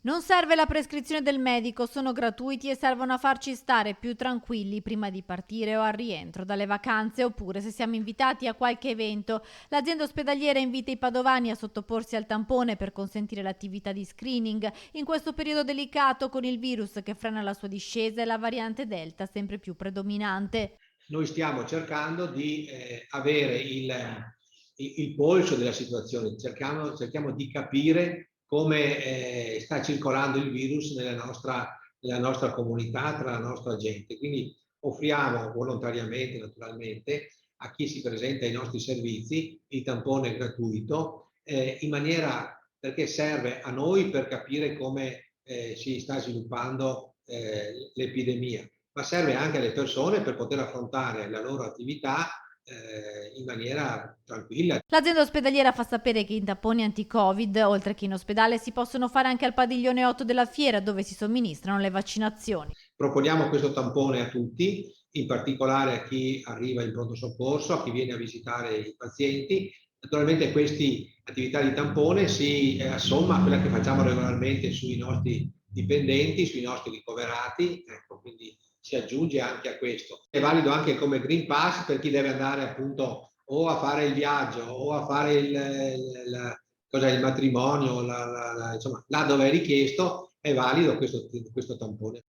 Non serve la prescrizione del medico, sono gratuiti e servono a farci stare più tranquilli prima di partire o al rientro dalle vacanze oppure se siamo invitati a qualche evento. L'azienda ospedaliera invita i padovani a sottoporsi al tampone per consentire l'attività di screening in questo periodo delicato con il virus che frena la sua discesa e la variante Delta sempre più predominante. Noi stiamo cercando di avere il polso della situazione, cerchiamo di capire come sta circolando il virus nella nostra comunità, tra la nostra gente. Quindi offriamo volontariamente, naturalmente, a chi si presenta ai nostri servizi il tampone gratuito, in maniera perché serve a noi per capire come si sta sviluppando l'epidemia, ma serve anche alle persone per poter affrontare la loro attività in maniera tranquilla. L'azienda ospedaliera fa sapere che i tamponi anti-Covid, oltre che in ospedale, si possono fare anche al padiglione 8 della fiera dove si somministrano le vaccinazioni. Proponiamo questo tampone a tutti, in particolare a chi arriva in pronto soccorso, a chi viene a visitare i pazienti. Naturalmente queste attività di tampone si assomma a quella che facciamo regolarmente sui nostri dipendenti, sui nostri ricoverati, ecco, quindi si aggiunge anche a questo. È valido anche come Green Pass per chi deve andare appunto o a fare il viaggio o a fare il matrimonio, insomma, là dove è richiesto è valido questo tampone.